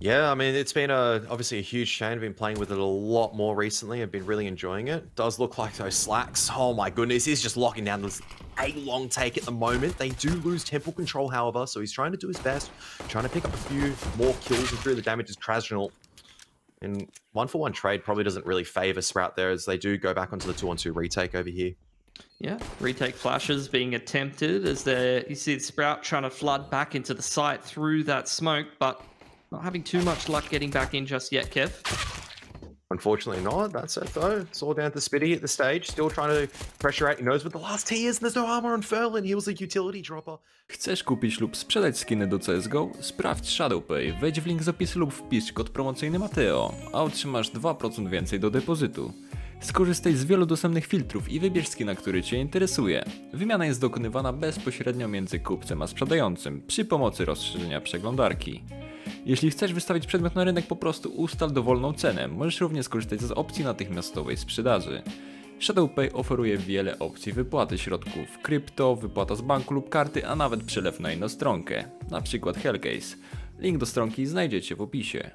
Yeah, I mean, it's been obviously a huge change. I've been playing with it a lot more recently. I've been really enjoying it. Does look like those slacks. Oh my goodness, he's just locking down this a long take at the moment. They do lose temple control, however, so he's trying to do his best, trying to pick up a few more kills and through the damage as Krasnal. And 1-for-1 trade probably doesn't really favor Sprout there as they do go back onto the 2-on-2 retake over here. Yeah, retake flashes being attempted as you see Sprout trying to flood back into the site through that smoke, but not having too much luck getting back in just yet, Kev. Unfortunately not. That's it though. It's all down to Spitty at the stage. Still trying to pressure out. He knows what the last T is and there's no armor on Ferlin. He was a utility dropper. Chcesz kupić lub sprzedać skiny do CSGO? Sprawdź ShadowPay. Wejdź w link z opisu lub wpisz kod promocyjny Matheo, a otrzymasz 2% więcej do depozytu. Skorzystaj z wielu dostępnych filtrów i wybierz skina, który Cię interesuje. Wymiana jest dokonywana bezpośrednio między kupcem a sprzedającym przy pomocy rozszerzenia przeglądarki. Jeśli chcesz wystawić przedmiot na rynek, po prostu ustal dowolną cenę. Możesz również skorzystać z opcji natychmiastowej sprzedaży. ShadowPay oferuje wiele opcji wypłaty środków krypto, wypłata z banku lub karty, a nawet przelew na inną stronkę, na przykład Hellcase. Link do stronki znajdziecie w opisie.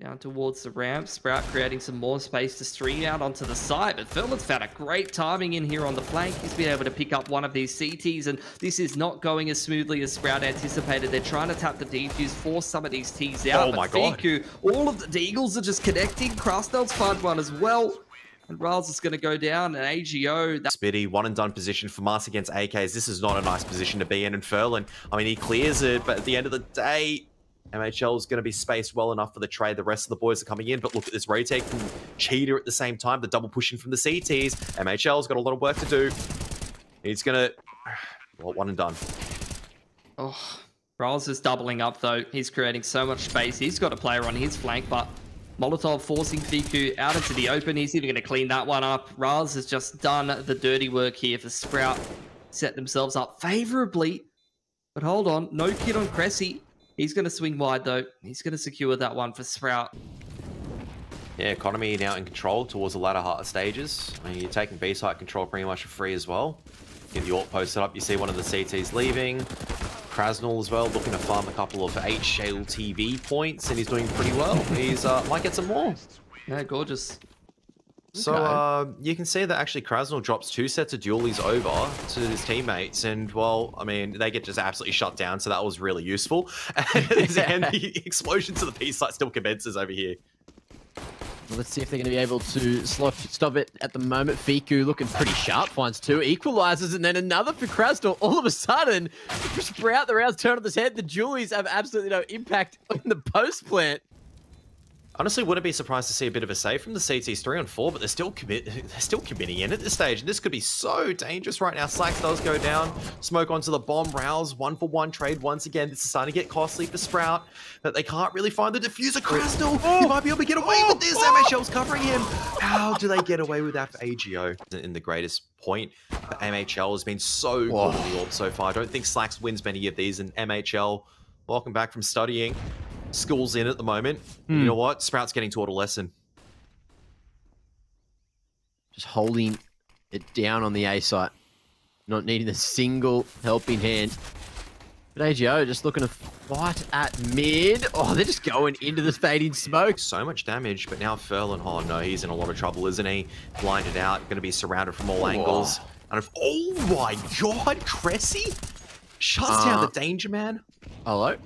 Down towards the ramp, Sprout creating some more space to stream out onto the side, but Ferlin's found a great timing in here on the flank. He's been able to pick up one of these CTs, and this is not going as smoothly as Sprout anticipated. They're trying to tap the defuse, force some of these Ts out, Oh my but God. Fiku, all of the Deagles are just connecting. Krasnel's found one as well, and Riles is going to go down, and AGO... Spitty, one and done position for Mars against AKs. This is not a nice position to be in, and Ferlin, I mean, he clears it, but at the end of the day, MHL is going to be spaced well enough for the trade. The rest of the boys are coming in, but look at this retake from Cheetah at the same time. The double pushing from the CTs. MHL's got a lot of work to do. He's going to... Well, one and done. Oh, Riles is doubling up, though. He's creating so much space. He's got a player on his flank, but Molotov forcing Fiku out into the open. He's even going to clean that one up. Riles has just done the dirty work here for Sprout. Set themselves up favorably. But hold on, no kid on Cressy. He's going to swing wide, though. He's going to secure that one for Sprout. Yeah, Economy now in control towards the latter half stages. I mean, you're taking B-site control pretty much for free as well. Get the AWP posted up. You see one of the CTs leaving. Krasnal as well, looking to farm a couple of HLTV points, and he's doing pretty well. He's might get some more. Yeah, gorgeous. So you can see that actually Krasnal drops 2 sets of dualies over to his teammates, and well, I mean, they get just absolutely shut down, so that was really useful. And the explosion to the P site still commences over here. Well, let's see if they're going to be able to stop it at the moment. Fiku looking pretty sharp, finds 2, equalizes, and then another for Krasnal. All of a sudden, Sprout, the rounds turn on his head. The dualies have absolutely no impact on the post plant. Honestly, wouldn't be surprised to see a bit of a save from the CTs 3 on 4, but they're still committing in at this stage, and this could be so dangerous right now. Slacks does go down, smoke onto the bomb, Rouse 1-for-1 trade once again. This is starting to get costly for Sprout, but they can't really find the diffuser. Krasnal, he might be able to get away with this. MHL's covering him. How do they get away with that for AGO? In the greatest point, but MHL has been so good in the AWP so far. I don't think Slacks wins many of these, and MHL, welcome back from studying. School's in at the moment. You know what? Sprout's getting taught a lesson. Just holding it down on the A site. Not needing a single helping hand. But AGO just looking to fight at mid. Oh, they're just going into the fading smoke. So much damage, but now Ferlin, oh no, he's in a lot of trouble, isn't he? Blinded out, going to be surrounded from all angles. And if, oh my god, Cressy shuts down the danger man. Hello?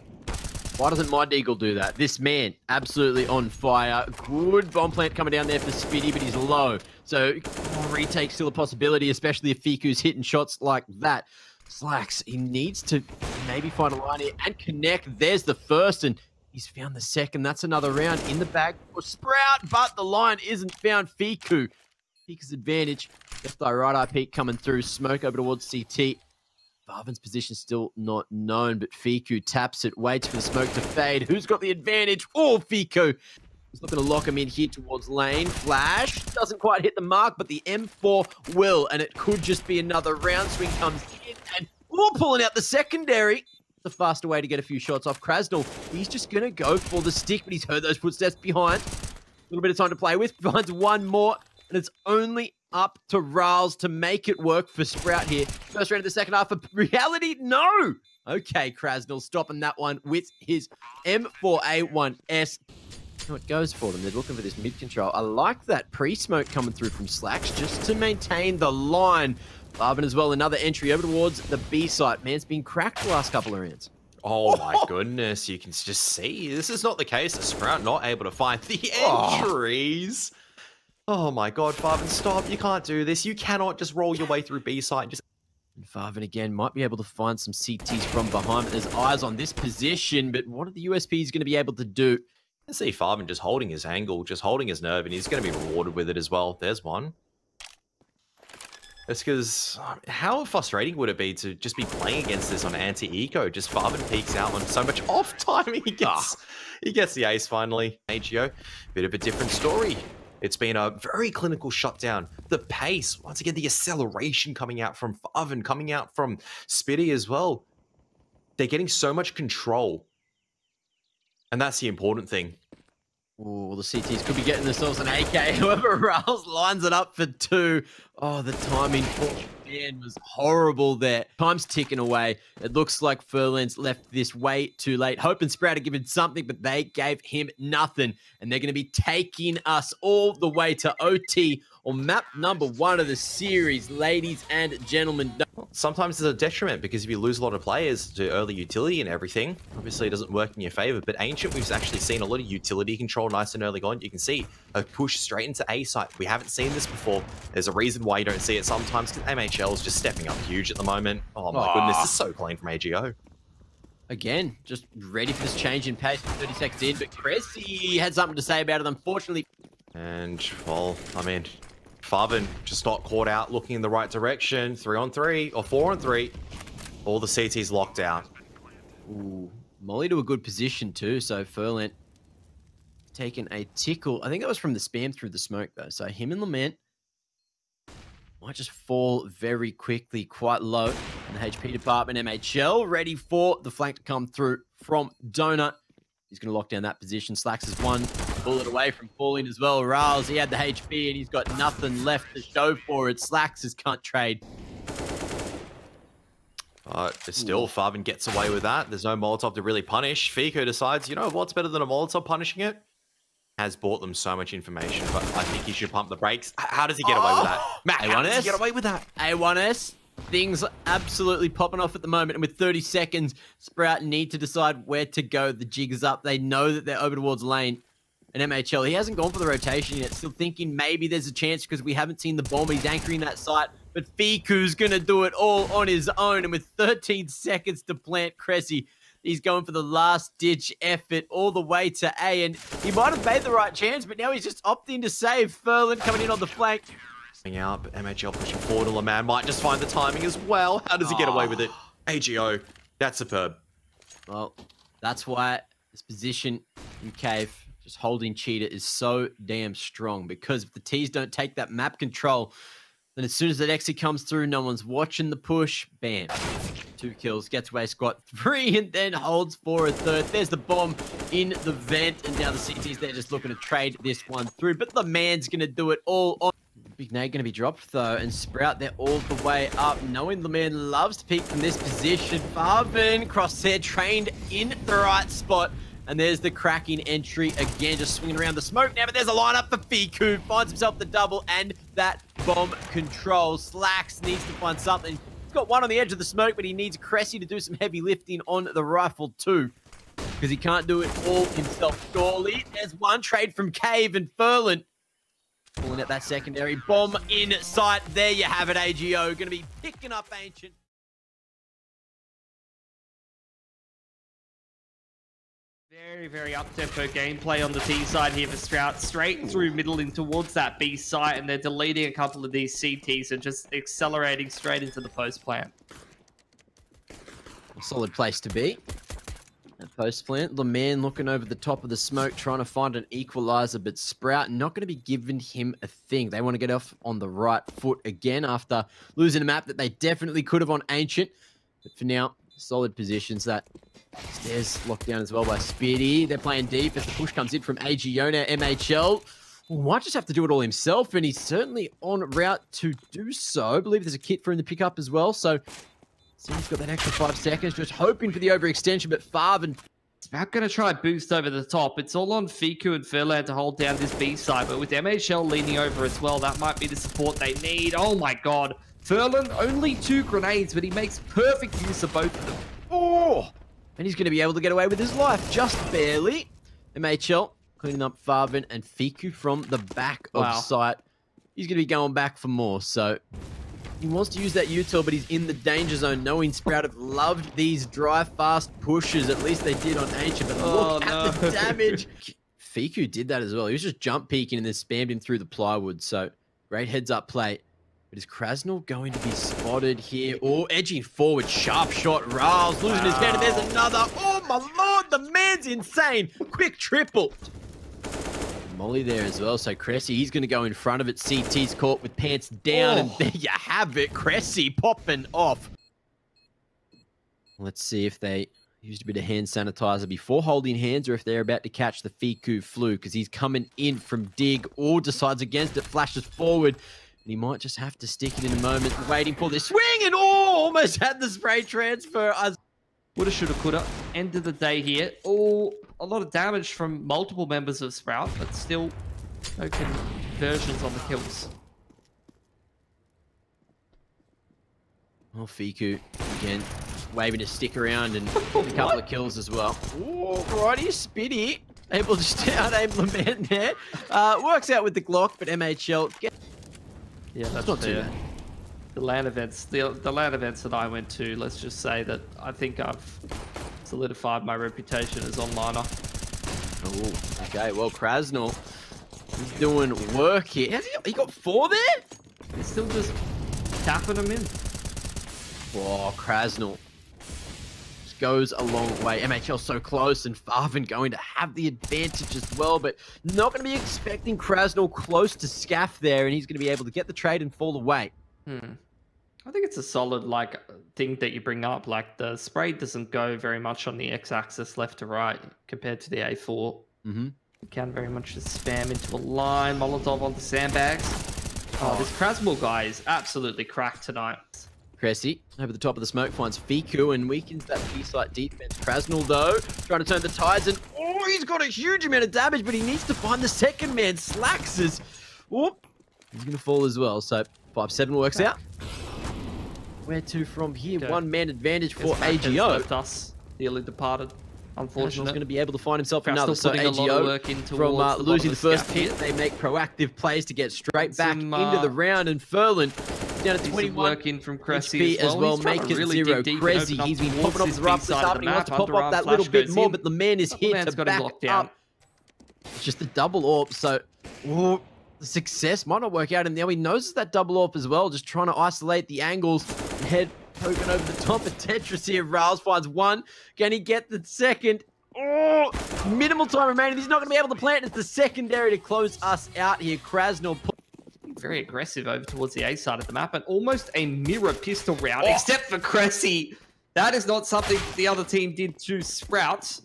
Why doesn't my Deagle do that? This man, absolutely on fire. Good bomb plant coming down there for Spitty, but he's low. So, retake still a possibility, especially if Fiku's hitting shots like that. Slacks, he needs to maybe find a line here and connect. There's the first, and he's found the second. That's another round in the bag for Sprout, but the line isn't found. Fiku. Fiku's advantage. Left eye, right eye peak coming through. Smoke over towards CT. Barvin's position still not known, but Fiku taps it, waits for the smoke to fade. Who's got the advantage? Oh, Fiku. He's looking to lock him in here towards lane. Flash doesn't quite hit the mark, but the M4 will, and it could just be another round. Swing comes in, and pulling out the secondary. The faster way to get a few shots off. Krasnal, he's just going to go for the stick, but he's heard those footsteps behind. A little bit of time to play with. Finds one more, and it's only up to Riles to make it work for Sprout here. First round of the second half. For reality, no! Okay, Krasnell stopping that one with his M4A1S. It goes for them. They're looking for this mid control. I like that pre-smoke coming through from Slacks just to maintain the line. Farben as well, another entry over towards the B site. Man's been cracked the last couple of rounds. Oh my goodness, you can just see. This is not the case. Sprout not able to find the entries. Oh my god, Farben, stop. You can't do this. You cannot just roll your way through B site and just... And Farben again might be able to find some CTs from behind, but there's eyes on this position. But what are the USPs going to be able to do? I see Farben just holding his angle, just holding his nerve, and he's going to be rewarded with it as well. There's one. It's because how frustrating would it be to just be playing against this on anti-eco? Just Farben peeks out on so much off time. He gets the ace finally. AGO, bit of a different story. It's been a very clinical shutdown. The pace, once again, the acceleration coming out from Farben, coming out from Spitty as well. They're getting so much control. And that's the important thing. Oh, the CTs could be getting themselves an AK. However, Rouse lines it up for 2. Oh, the timing for man was horrible there. Time's ticking away. It looks like Furlan's left this way too late. Hope and Sprout are given something, but they gave him nothing. And they're going to be taking us all the way to OT on map number 1 of the series, ladies and gentlemen. Sometimes it's a detriment because if you lose a lot of players to early utility and everything, obviously it doesn't work in your favor. But Ancient, we've actually seen a lot of utility control nice and early on. You can see a push straight into A site. We haven't seen this before. There's a reason why you don't see it sometimes because MHL is just stepping up huge at the moment. Oh my goodness, this is so clean from AGO. Again, just ready for this change in pace. 30 seconds in, but Cressy had something to say about it, unfortunately. And, well, I mean, Farben just got caught out looking in the right direction. 3-on-3 or 4-on-3. All the CTs locked out. Ooh, Molly to a good position too. So Furlan taking a tickle. I think that was from the spam through the smoke though. So him and Lament might just fall very quickly, quite low in the HP department. MHL ready for the flank to come through from Donut. He's going to lock down that position. Slacks is one bullet away from falling as well. Riles, he had the HP and he's got nothing left to show for it. Slacks is can't trade. But still, Farben gets away with that. There's no Molotov to really punish. Fico decides, you know what's better than a Molotov punishing it? Has bought them so much information, but I think he should pump the brakes. How does he get away with that? Matt, how does he get away with that? A1S. Things absolutely popping off at the moment. And with 30 seconds, Sprout need to decide where to go. The jig is up. They know that they're over towards lane. And MHL, he hasn't gone for the rotation yet. Still thinking maybe there's a chance because we haven't seen the bomb. He's anchoring that site. But Fiku's going to do it all on his own. And with 13 seconds to plant Cressy, he's going for the last-ditch effort all the way to A. And he might have made the right chance, but now he's just opting to save. Furlan coming in on the flank. Out, but MHL pushing forward. LeMan might just find the timing as well. How does he get away with it? AGO, that's superb. Well, that's why this position in Cave, just holding Cheetah, is so damn strong. Because if the T's don't take that map control, then as soon as that exit comes through, no one's watching the push. Bam. 2 kills, gets away, squat 3, and then holds for a 3rd. There's the bomb in the vent, and now the CT's there just looking to trade this one through. But the man's going to do it all on. Big nade going to be dropped though, and Sprout, they're all the way up, knowing the man loves to peek from this position. Farben, crosshair trained in the right spot, and there's the cracking entry again, just swinging around the smoke now, but there's a lineup for Fiku, finds himself the double and that bomb control. Slacks needs to find something. He's got one on the edge of the smoke, but he needs Cressy to do some heavy lifting on the rifle too, because he can't do it all himself, surely. There's one trade from Cave and Furlan. Pulling at that secondary bomb in sight. There you have it, AGO. Going to be picking up Ancient. Very, very up-tempo gameplay on the T side here for Sprout. Straight through middle and towards that B site, and they're deleting a couple of these CTs and just accelerating straight into the post plant. A solid place to be. That post plant. The man looking over the top of the smoke, trying to find an equalizer, but Sprout not going to be giving him a thing. They want to get off on the right foot again after losing a map that they definitely could have on Ancient. But for now, solid positions. That stairs locked down as well by Spitty. They're playing deep as the push comes in from AGO now. MHL might just have to do it all himself, and he's certainly en route to do so. I believe there's a kit for him to pick up as well, so So he's got that extra 5 seconds, just hoping for the overextension, but Farven. Sprout going to try boost over the top. It's all on Fiku and Furlan to hold down this B side, but with MHL leaning over as well, that might be the support they need. Oh my god. Furlan, only 2 grenades, but he makes perfect use of both of them. Oh! And he's going to be able to get away with his life, just barely. MHL cleaning up Farven and Fiku from the back of sight. He's going to be going back for more, so he wants to use that util, but he's in the danger zone, knowing Sprout have loved these dry, fast pushes. At least they did on Ancient, but look at the damage. Fiku did that as well. He was just jump peeking and then spammed him through the plywood, so great heads-up play. But is Krasnal going to be spotted here? Oh, edging forward, sharp shot. Riles losing his head, and there's another. Oh my lord, the man's insane. Quick triple. Molly there as well, so Cressy, he's going to go in front of it. CT's caught with pants down, and there you have it. Cressy popping off. Let's see if they used a bit of hand sanitizer before holding hands, or if they're about to catch the Fiku flu, because he's coming in from dig, or decides against it, flashes forward, and he might just have to stick it in a moment, waiting for this swing, and almost had the spray transfer. Woulda, shoulda, coulda. End of the day here. Oh, a lot of damage from multiple members of Sprout, but still no conversions on the kills. Oh, Fiku, again, waving his stick around and a couple of kills as well. Oh, righty, Spitty. Able to just out-aim Lament there. Works out with the Glock, but MHL... Yeah, that's not too fair. bad. The LAN events, the LAN events that I went to, let's just say that I think I've solidified my reputation as onliner. Oh, okay. Well, Krasnal, he's doing work here. Has he got 4 there? He's still just tapping them in. Oh, Krasnal just goes a long way. MHL so close, and Farven going to have the advantage as well, but not going to be expecting Krasnal close to Scaff there, and he's going to be able to get the trade and fall away. I think it's a solid thing that you bring up. Like, the spray doesn't go very much on the x-axis left to right compared to the A4. You can very much just spam into a line. Molotov onto sandbags. Oh, this Krasnal guy is absolutely cracked tonight. Cressy over the top of the smoke finds Fiku and weakens that B-site defense. Krasnal, though, trying to turn the tides, and he's got a huge amount of damage, but he needs to find the second man. Slaxes. He's going to fall as well, so 5-7 works out. Where to from here? Okay. 1-man advantage for AGO. AGO. Left us, dearly departed. Unfortunately, going to be able to find himself another. So putting a lot of work in from losing the first hit, here. they make proactive plays to get straight back into the round, and Furlan down to 21. Work in from Cressy as well, make it really 0. Cressy, he's been popping off the rough the start, but he wants to pop up that little bit more, but the man is hit to back up. It's just a double AWP, so the success might not work out, and now he knows that double AWP as well, just trying to isolate the angles. Head poking over the top of Tetris here. Riles finds 1. Can he get the second? Minimal time remaining. He's not going to be able to plant. It's the secondary to close us out here. Krasnal very aggressive over towards the A side of the map, and almost a mirror pistol round, except for Cressy. That is not something the other team did to Sprout.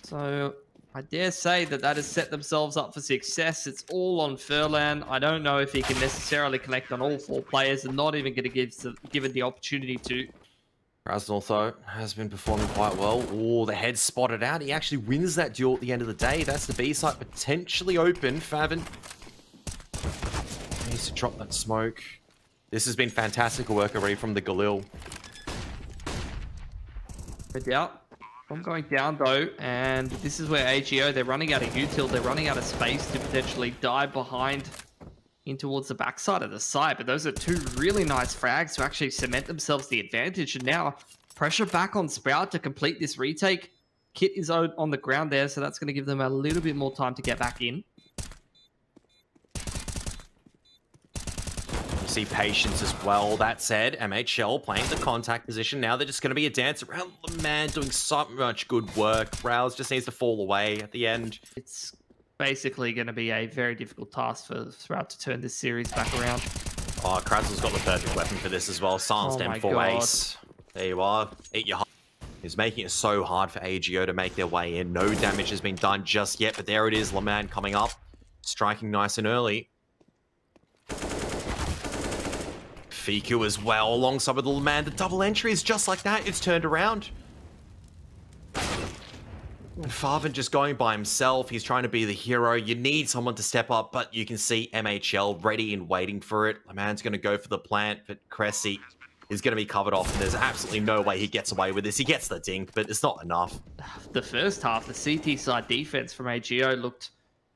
So I dare say that has set themselves up for success. It's all on Furlan. I don't know if he can necessarily connect on all 4 players, and not even going to give given the opportunity to. Krasnal, though, has been performing quite well. The head spotted out. He actually wins that duel at the end of the day. That's the B site potentially open. Favin needs to drop that smoke. This has been fantastic work already from the Galil. I'm going down, though, and this is where AGO, they're running out of util. They're running out of space to potentially dive behind in towards the backside of the site, but those are 2 really nice frags to actually cement themselves the advantage, and now pressure back on Sprout to complete this retake. Kit is on the ground there, so that's going to give them a little bit more time to get back in. See patience as well. That said, MHL playing the contact position. Now they're just going to be a dance around the man, doing so much good work. Rouse just needs to fall away at the end. It's basically going to be a very difficult task for Sprout to turn this series back around. Krasnal's got the perfect weapon for this as well. Silenced M4 Ace. There you are. Eat your heart. He's making it so hard for AGO to make their way in. No damage has been done just yet, but there it is. Laman coming up, striking nice and early. Fiku as well, alongside with the man. The double entry is just like that. It's turned around. Farvan just going by himself. He's trying to be the hero. You need someone to step up, but you can see MHL ready and waiting for it. The man's going to go for the plant, but Cressy is going to be covered off, and there's absolutely no way he gets away with this. He gets the dink, but it's not enough. The first half, the CT side defense from AGO looked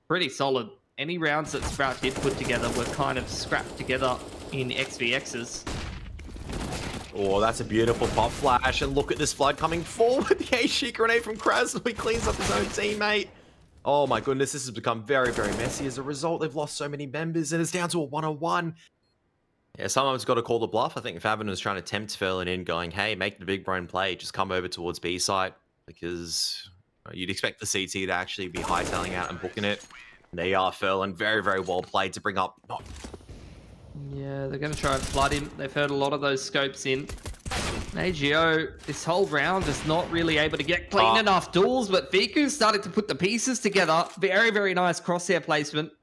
pretty solid. Any rounds that Sprout did put together were kind of scrapped together in XVXs. Oh, that's a beautiful pop flash, and look at this flood coming forward. The HE grenade from Krasnov. He cleans up his own teammate. Oh my goodness, this has become very, very messy. As a result, they've lost so many members, and it's down to a 1-on-1. Yeah, someone's got to call the bluff. I think Fabian was trying to tempt Ferlin in, going, hey, make the big brain play. Just come over towards B site, because you'd expect the CT to actually be hightailing out and booking it. And they are, Ferlin. Very, very well played to bring up... Yeah, they're going to try and flood him. They've heard a lot of those scopes in. AGO, this whole round is not really able to get clean enough duels, but Fiku started to put the pieces together. Very, very nice crosshair placement.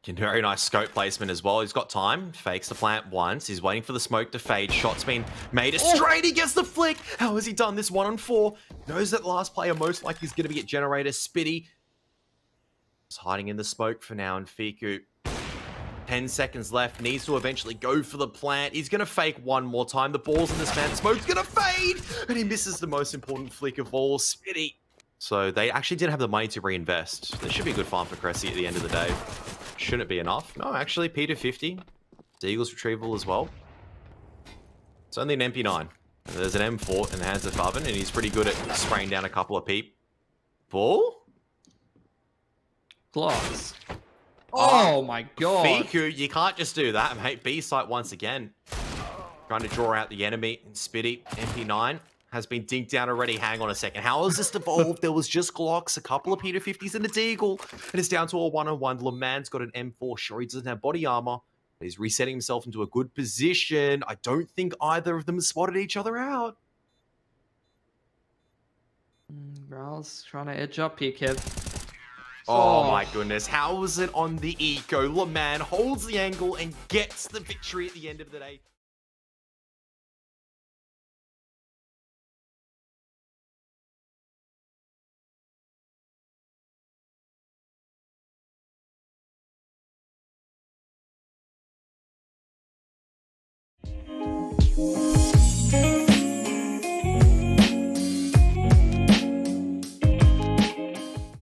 Very nice scope placement as well. He's got time. Fakes the plant once. He's waiting for the smoke to fade. Shot's been made straight. He gets the flick. How has he done this 1-on-4? Knows that last player most likely is going to be at generator. Spitty is hiding in the smoke for now, and Fiku, 10 seconds left, needs to eventually go for the plant. He's going to fake one more time. The ball's in this man. The smoke's going to fade, and he misses the most important flick of all. Spitty. So they actually did have the money to reinvest. There should be a good farm for Cressy at the end of the day. Shouldn't it be enough? No, actually, Peter 50. Deagle's retrieval as well. It's only an MP9. There's an M4 in the hands of Farvan, and he's pretty good at spraying down a couple of peep. Ball? Glass. Oh my god. Fiku, you can't just do that, mate. B site once again. Trying to draw out the enemy. And Spitty, MP9, has been dinked down already. Hang on a second. How has this evolved? There was just Glocks, a couple of Peter 50s, and a Deagle. And it's down to a 1-on-1. Le Man's got an M4. Sure, he doesn't have body armor, but he's resetting himself into a good position. I don't think either of them has spotted each other out. Raul's trying to edge up here, Kev. Oh my goodness. How was it on the eco? Le Man holds the angle and gets the victory at the end of the day.